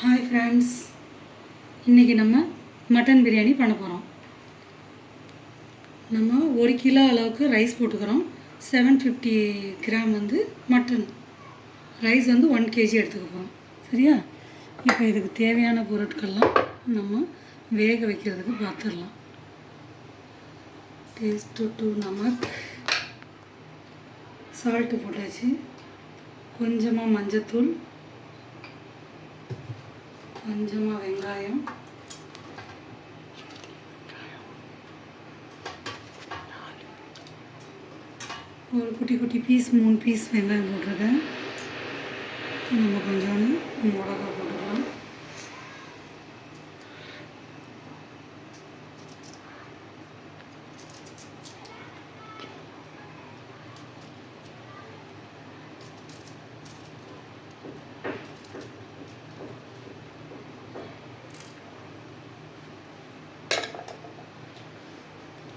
Hi friends, இன்றைக்கி நம்ம mutton biryani பண்ண போகிறோம். நம்ம 1 கிலோ அளவுக்கு ரைஸ் போட்டுக்கிறோம். 750 கிராம் வந்து மட்டன் ரைஸ் வந்து 1 kg எடுத்துக்க போகிறோம். சரியா? இப்போ இதுக்கு தேவையான பொருட்கள்லாம் நம்ம வேக வைக்கிறதுக்கு பார்த்துடலாம். டேஸ்ட்டு டு நமக், சால்ட்டு போட்டாச்சு, கொஞ்சமாக மஞ்சத்தூள், கொஞ்சமாக வெங்காயம், ஒரு குட்டி குட்டி பீஸ் 3 பீஸ் வெங்காயம் போட்டிருக்கேன். நம்ம கொஞ்சோண்டு மிளகா போட்டுக்கலாம்.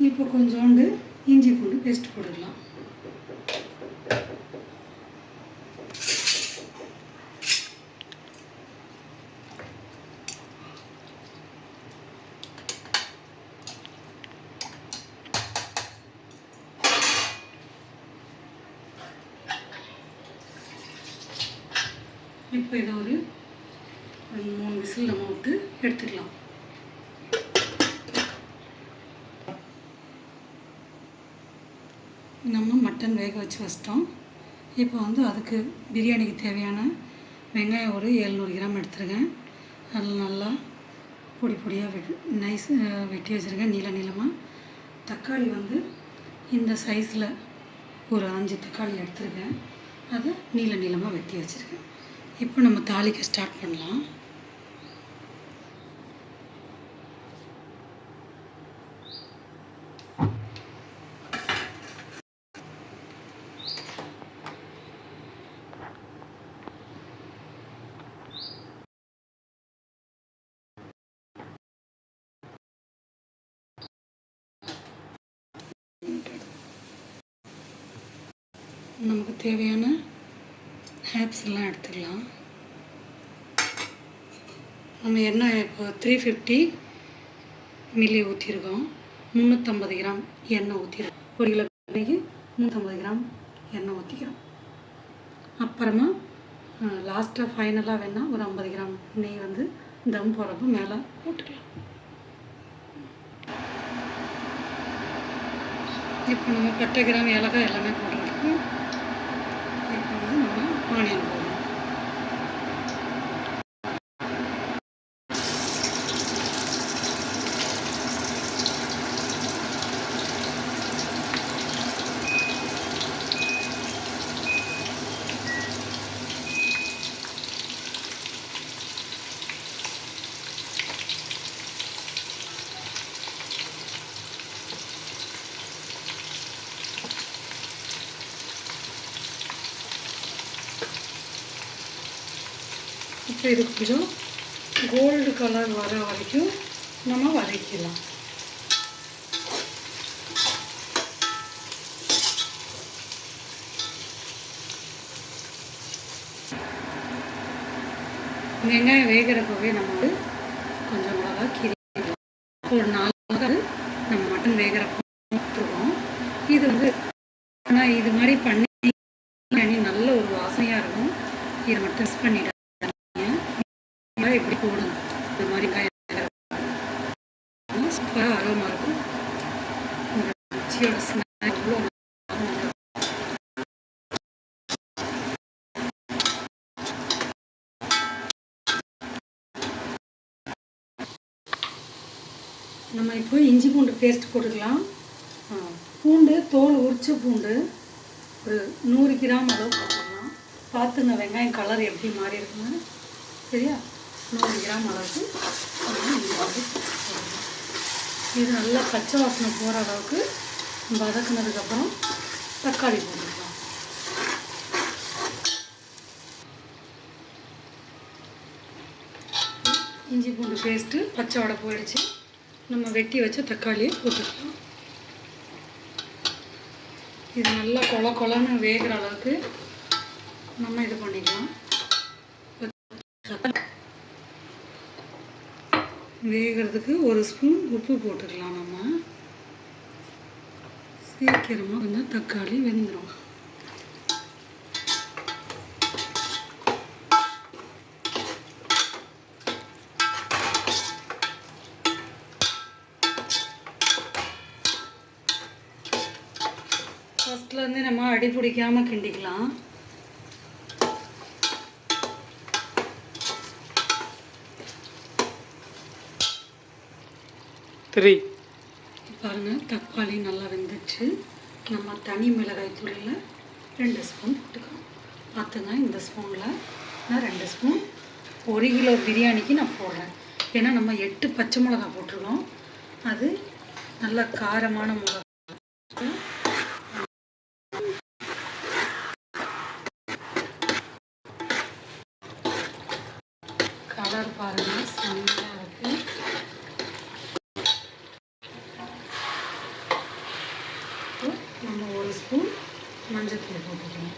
இப்போ கொஞ்சோண்டு இஞ்சி பூண்டு பேஸ்ட் போட்டுக்கலாம். இப்போ இதை ஒரு 3 விசில் நம்ம விட்டு எடுத்துக்கலாம். நம்ம மட்டன் வேக வச்சு வச்சிட்டோம். இப்போ வந்து அதுக்கு பிரியாணிக்கு தேவையான வெங்காயம் ஒரு 700 கிராம் எடுத்துருக்கேன். அதில் நல்லா பொடி பொடியாக வெட்டி வச்சுருக்கேன், நீளமாக. தக்காளி வந்து இந்த சைஸில் ஒரு 5 தக்காளி எடுத்துருக்கேன், அதை நீளமாக வெட்டி வச்சுருக்கேன். இப்போ நம்ம தாளிக்க ஸ்டார்ட் பண்ணலாம். நமக்கு தேவையான ஹேப்ஸ் எல்லாம் எடுத்துக்கலாம். நம்ம எண்ணெய் இப்போ 350 மில்லி ஊற்றிருக்கோம். 350 கிராம் எண்ணெய் ஊற்றிருக்கோம். 1 கிலோ பிரியாணிக்கு 350 கிராம் எண்ணெய் ஊற்றிக்கிறோம். அப்புறமா லாஸ்ட்டாக ஃபைனலாக வேணால் ஒரு 50 கிராம் நெய் வந்து தம் போடுறப்போ மேலே போட்டுக்கலாம். இப்போ நம்ம பட்டை கிராம் ஏலக்காய் எல்லாமே போட்டுருக்கோம். இப்போ வந்து நம்ம ஆனியன் போடுறோம். இப்போ இது கொஞ்சம் கோல்டு கலர் வர வரைக்கும் நம்ம வதக்கிடலாம். வெங்காயம் வேகிறப்பவே நம்ம வந்து கொஞ்சம் மிளகா கீரிக்கலாம். ஒரு 4 நம்ம மட்டன் வேகிறப்போ ஊற்றுவோம். இது வந்து ஆனால் இது மாதிரி பண்ணி நல்ல ஒரு வாசனையாக இருக்கும். இதை மட்டும் டெஸ்ட் பண்ணிவிட்டு எப்படி போடணும். இது மாதிரி சூப்பராக அரோமா இருக்கும். ருச்சியோட ஸ்நாக் இவ்வளோ நம்ம இப்போ இஞ்சி பூண்டு பேஸ்ட் போட்டுக்கலாம். பூண்டு தோல் உரிச்ச பூண்டு ஒரு 100 கிராம் அளவு போட்டுக்கலாம். பார்த்துங்க வெங்காயம் கலர் எப்படி மாறி இருக்குன்னு. சரியா? 100 கிராம் அளவுக்கு இது நல்லா பச்சை வாசனை போகிற அளவுக்கு வதக்குனதுக்கப்புறம் தக்காளி போட்டுக்கலாம். இஞ்சி பூண்டு பேஸ்ட்டு பச்சை வடை போயிடுச்சு. நம்ம வெட்டி வச்ச தக்காளியை போட்டுக்கலாம். இது நல்லா கொலன்னு வேகிற அளவுக்கு நம்ம இது பண்ணிக்கலாம். வேகிறதுக்கு 1 ஸ்பூன் உப்பு போட்டுக்கலாம். நம்ம சீக்கிரமாக கொஞ்சம் தக்காளி வெந்துடும். ஃபஸ்ட்லேருந்து நம்ம அடி பிடிக்காமல் கிண்டிக்கலாம். பாருங்கள், தக்காளி நல்லா வெந்துச்சு. நம்ம தனி மிளகாய் தூளில் 2 ஸ்பூன் போட்டுக்கலாம். பார்த்துங்க, இந்த ஸ்பூனில் நான் 2 ஸ்பூன் 1 கிலோ பிரியாணிக்கு நான் போடுறேன். ஏன்னா நம்ம 8 பச்சை மிளகாய் போட்டிருக்கோம். அது நல்ல காரமான மிளகாய். கலர் பாருங்கள், செம்மையாக இருக்குது. நம்ம 1 ஸ்பூன் மஞ்சள் தூள் போட்டுக்கலாம்.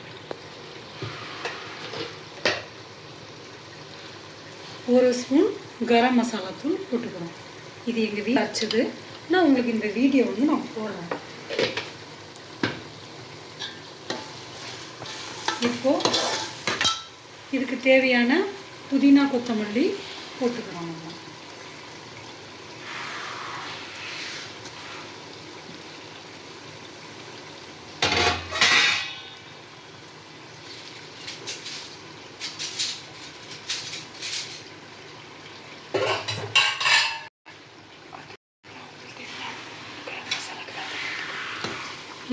1 ஸ்பூன் கரம் மசாலா தூள் போட்டுக்கிறோம். இது எங்கள் வீட்டில் அரைச்சது. நான் உங்களுக்கு இந்த வீடியோ வந்து நான் போடுறேன். இப்போது இதுக்கு தேவையான புதினா கொத்தமல்லி போட்டுக்கிறோம். நம்ம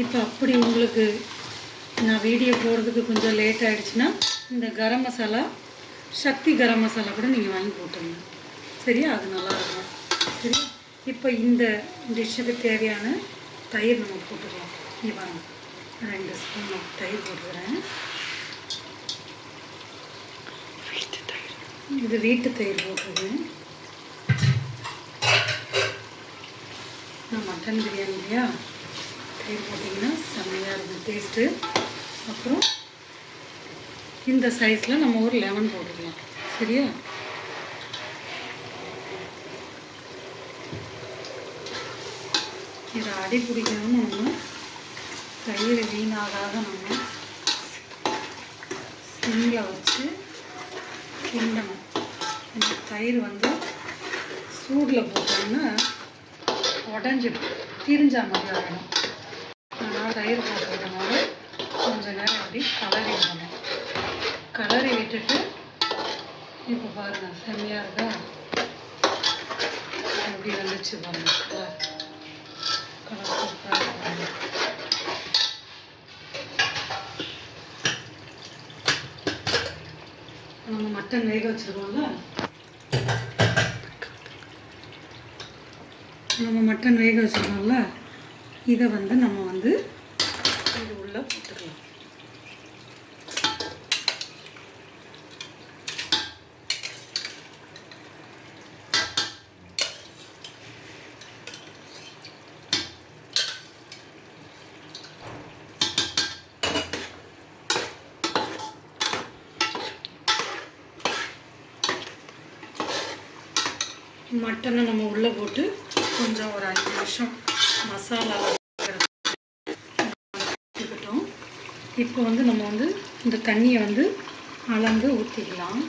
இப்போ அப்படி உங்களுக்கு நான் வீடியோ போடுறதுக்கு கொஞ்சம் லேட் ஆகிடுச்சுன்னா இந்த கரம் மசாலா, சக்தி கரம் மசாலா கூட நீங்கள் வாங்கி போட்டுருங்க. சரியா? அது நல்லாயிருக்கும். சரி, இப்போ இந்த டிஷ்ஷுக்கு தேவையான தயிர் நம்ம போட்டுக்கலாம். இவங்க 2 ஸ்பூன் தயிர் போட்டுக்கிறேன். இது வீட்டு தயிர் போட்டுருக்கேன். நான் மட்டன் பிரியாணி இல்லையா, தயிர் போட்டிங்கன்னா செம்மையாக இருக்கும் டேஸ்ட்டு. அப்புறம் இந்த சைஸில் நம்ம ஒரு லெமன் போட்டுக்கலாம். சரியா? இதை அடி பிடிக்கணும்னு நம்ம தயிர் வீணாகாத நம்ம சிம்மில் வச்சு கிண்டணும். இந்த தயிர் வந்து சூடில் போட்டோம்னா உடஞ்சிடும், திரிஞ்சா மாதிரி ஆகணும். அதனால் தயிர் போட்டுறதுனால கொஞ்சம் நேரம் அப்படி கலரி விடணும். கலரி விட்டுட்டு இப்போ பாருங்கள், செம்மையாக இருக்கா? எப்படி வந்துச்சு பாருங்கள். கலர் சூப்பராக இருக்காங்க. நம்ம மட்டன் வேக வச்சுருக்கோம்ல, இதை வந்து நம்ம வந்து இது உள்ளே போட்டுக்கலாம். மட்டனை நம்ம உள்ளே போட்டு கொஞ்சம் ஒரு 5 நிமிஷம் மசாலா இருக்கட்டும். இப்போ வந்து நம்ம வந்து இந்த தண்ணியை வந்து அளந்து ஊற்றிக்கலாம்.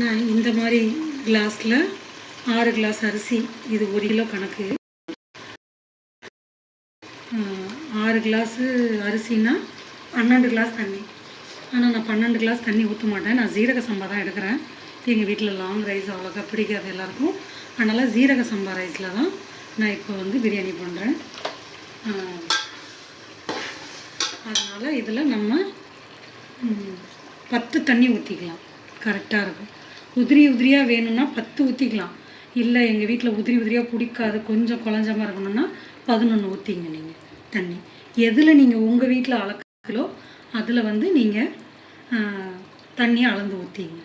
நான் இந்த மாதிரி கிளாஸில் 6 கிளாஸ் அரிசி, இது 1 கிலோ கணக்கு. 6 கிளாஸு அரிசின்னா 12 கிளாஸ் தண்ணி. ஆனால் நான் 12 கிளாஸ் தண்ணி ஊற்ற மாட்டேன். நான் ஜீரக சம்பா தான் எடுக்கிறேன். எங்கள் வீட்டில் லாங் ரைஸ் அவ்வளோக்கா பிடிக்காது எல்லாருக்கும். அதனால் ஜீரக சம்பா ரைஸில் தான் நான் இப்போ வந்து பிரியாணி பண்ணுறேன். அதனால் இதில் நம்ம 10 தண்ணி ஊற்றிக்கலாம். கரெக்டாக இருக்கும். உதிரியாக வேணும்னா 10 ஊற்றிக்கலாம். இல்லை எங்கள் வீட்டில் உதிரியாக பிடிக்காது, கொஞ்சம் குழஞ்சமாக இருக்கணும்னா 11 ஊற்றிங்க நீங்கள் தண்ணி. எதில் நீங்கள் உங்கள் வீட்டில் அளக்கிறீங்களோ அதில் வந்து நீங்கள் தண்ணியை அளந்து ஊற்றிங்க.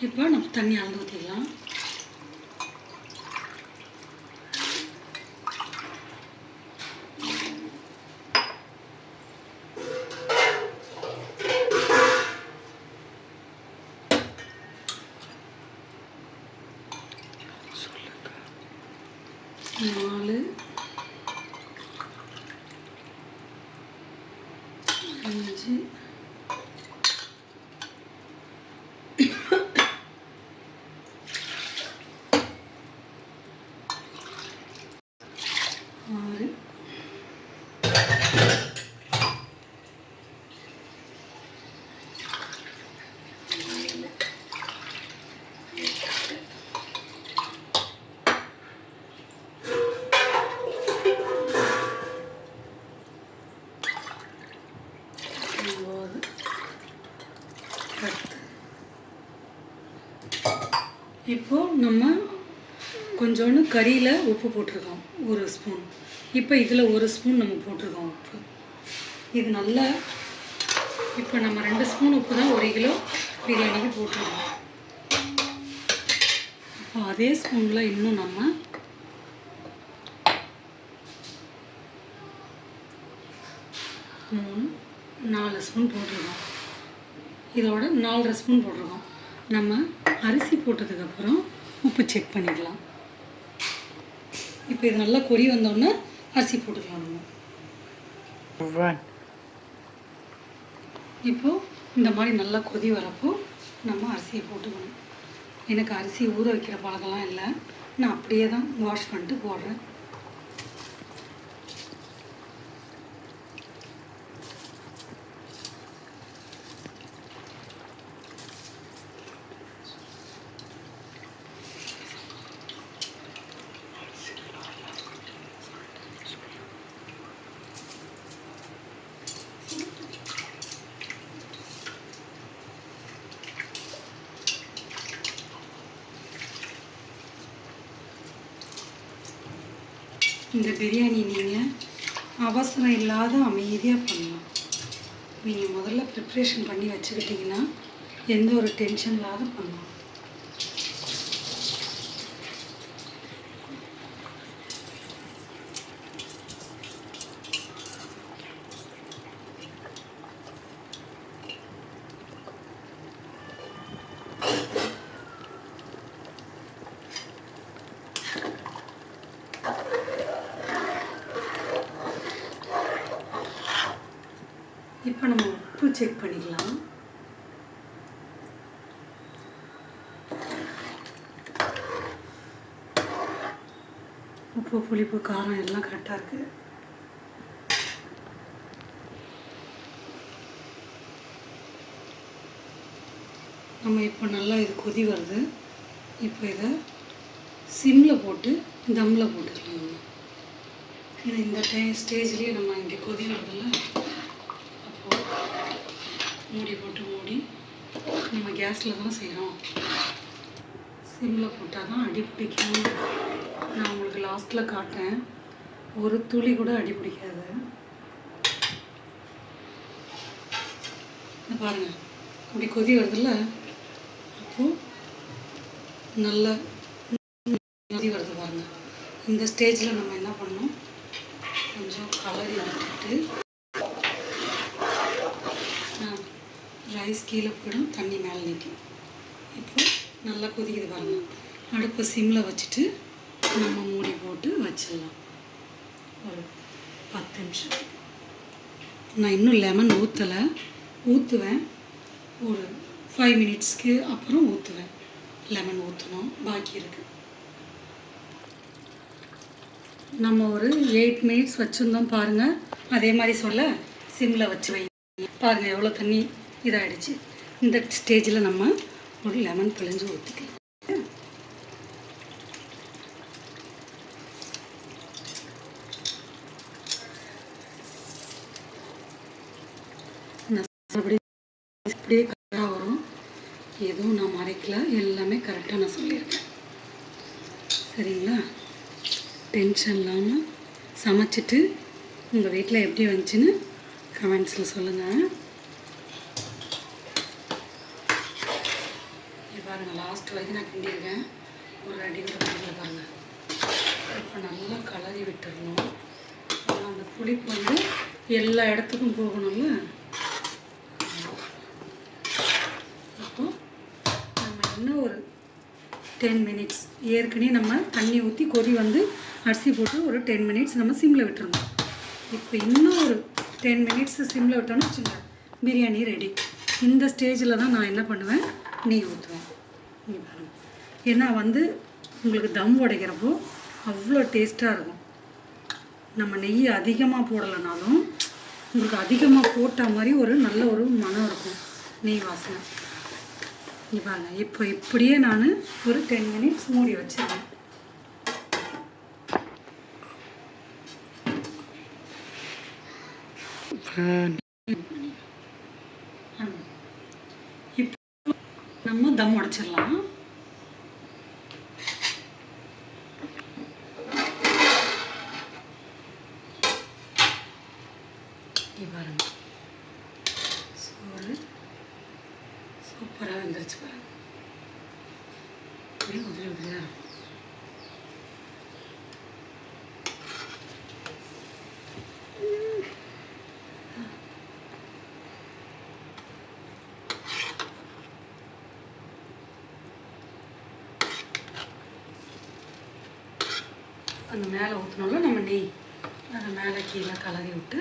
இப்போ நம்ம தண்ணி அளந்து ஊற்றிக்கலாம். நாலு 5 6 இப்போது நம்ம கொஞ்சோண்டு கறியில் உப்பு போட்டிருக்கோம் 1 ஸ்பூன். இப்போ இதில் 1 ஸ்பூன் நம்ம போட்டிருக்கோம் உப்பு. இது நல்லா இப்போ நம்ம 2 ஸ்பூன் உப்பு தான் 1 கிலோ பிரியாணிக்கு போட்டிருக்கோம். இப்போ அதே ஸ்பூனில் இன்னும் நம்ம 4 ஸ்பூன் போட்டிருக்கோம். இதோட 4.5 ஸ்பூன் போட்டிருக்கோம். நம்ம அரிசி போட்டதுக்கப்புறம் உப்பு செக் பண்ணிக்கலாம். இப்போ இது நல்லா கொதி வந்தோடனே அரிசி போட்டுக்கலாம் நம்ம. இப்போது இந்த மாதிரி நல்லா கொதி வரப்போ நம்ம அரிசியை போட்டுக்கணும். எனக்கு அரிசி ஊற வைக்கிற பழக்கம்லாம் இல்லை, நான் அப்படியே தான் வாஷ் பண்ணிட்டு போடுறேன். இந்த பிரியாணி நீங்கள் அவசரம் இல்லாத அமைதியாக பண்ணலாம். நீங்கள் முதல்ல ப்ரிப்ரேஷன் பண்ணி வச்சுக்கிட்டிங்கன்னா எந்த ஒரு டென்ஷன் இல்லாத பண்ணலாம். இப்போ நம்ம உப்பு செக் பண்ணிக்கலாம். உப்பு, புளிப்பு, காரம் எல்லாம் கரெக்டாக இருக்குது. நம்ம இப்போ நல்லா இது கொதி வருது. இப்போ இதை சிம்மில் போட்டு தம்மில் போட்டுக்கலாம். ஏன்னா இந்த ஸ்டேஜ்லேயே நம்ம இங்கே கொதி வருதில்ல, அப்போது மூடி போட்டு மூடி நம்ம கேஸில் தான் செய்கிறோம். சிம்மில் போட்டால் தான் அடி பிடிக்கும். நான் உங்களுக்கு லாஸ்ட்டில் காட்டுறேன், ஒரு துளி கூட அடி பிடிக்காது. பாருங்கள், அப்படி கொதி வருதில்ல, அப்போது நல்லா கொதி வருது பாருங்கள். இந்த ஸ்டேஜில் நம்ம என்ன பண்ணணும், கொஞ்சம் கலரி விட்டுட்டு ரைஸ் கீழே போயிடும், தண்ணி மேலே நிற்கும். இப்போ நல்லா கொதிக்குது பாருங்கள். அடுப்பை சிம்மில் வச்சுட்டு நம்ம மூடி போட்டு வச்சிடலாம் ஒரு 10 நிமிஷம். நான் இன்னும் லெமன் ஊற்றலை, ஊற்றுவேன் ஒரு 5 மினிட்ஸ்க்கு அப்புறம் ஊற்றுவேன். லெமன் ஊற்றணும், பாக்கி இருக்குது. நம்ம ஒரு 8 மினிட்ஸ் வச்சுருந்தோம் பாருங்கள். அதே மாதிரி சொல்ல சிம்மில் வச்சு வைங்க. பாருங்கள் எவ்வளோ தண்ணி இதாகிடுச்சு. இந்த ஸ்டேஜில் நம்ம ஒரு லெமன் பிழிஞ்சு ஊற்றிக்கலாம். அப்படியே கரெக்டாக வரும். எதுவும் நான் மறைக்கல, எல்லாமே கரெக்டாக நான் சொல்லியிருக்கேன். சரிங்களா? டென்ஷன் இல்லாமல் சமைச்சிட்டு உங்கள் வீட்டில் எப்படி வந்துச்சுன்னு கமெண்ட்ஸில் சொல்லுங்கள். பாருங்கள், லாஸ்ட் வரைக்கும் நான் கிண்டியிருக்கேன். ஒரு அடி கூட பிடிக்கல பாருங்கள். இப்போ நல்லா கலரி விட்டுடணும். அந்த புளிப்பு வந்து எல்லா இடத்துக்கும் போகணும்ல. இப்போ நம்ம இன்னும் ஒரு 10 மினிட்ஸ், ஏற்கனவே நம்ம தண்ணி ஊற்றி கொதி வந்து அரிசி போட்டு ஒரு 10 மினிட்ஸ் நம்ம சிம்மில் விட்டுருந்தோம். இப்போ இன்னும் ஒரு 10 மினிட்ஸ் சிம்மில் விட்டோன்னு வச்சுங்க, பிரியாணி ரெடி. இந்த ஸ்டேஜில் தான் நான் என்ன பண்ணுவேன், நெய் ஊற்றுவேன். இங்கே பாருங்கள், ஏன்னா வந்து உங்களுக்கு தம் உடைக்கிறப்போ அவ்வளோ டேஸ்ட்டாக இருக்கும். நம்ம நெய் அதிகமாக போடலைனாலும் உங்களுக்கு அதிகமாக போட்ட மாதிரி ஒரு நல்ல ஒரு மனம் இருக்கும், நெய் வாசனை. இங்கே பாருங்கள், இப்போ இப்படியே நான் ஒரு 10 மினிட்ஸ் மூடி வச்சிருக்கேன். இப்போ நம்ம தம் உடைச்சிடலாம். இங்கே பாருங்கள், சோறு சூப்பராக வந்துருச்சு பாருங்கள். அப்படியே உதிரி உதிரியாக இருக்கும். அந்த மேலே ஊற்றினாலும் நம்ம நெய் அதை மேலே கீழே கலரி விட்டு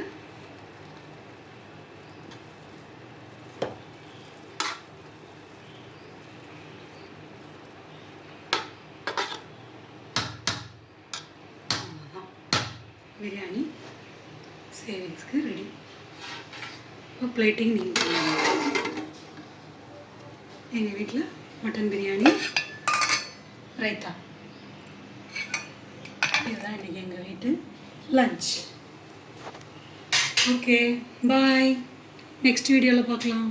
பிரியாணி சேவிங்ஸ்க்கு ரெடி. இப்போ பிளேட்டிங் நீங்கள் பண்ணுங்கள். எங்கள் வீட்டில் மட்டன் பிரியாணி, ரைத்தா, இதுதான் இன்றைக்கி எங்கள் வீட்டு லஞ்ச். ஓகே, பாய். நெக்ஸ்ட் வீடியோவில் பார்க்கலாம்.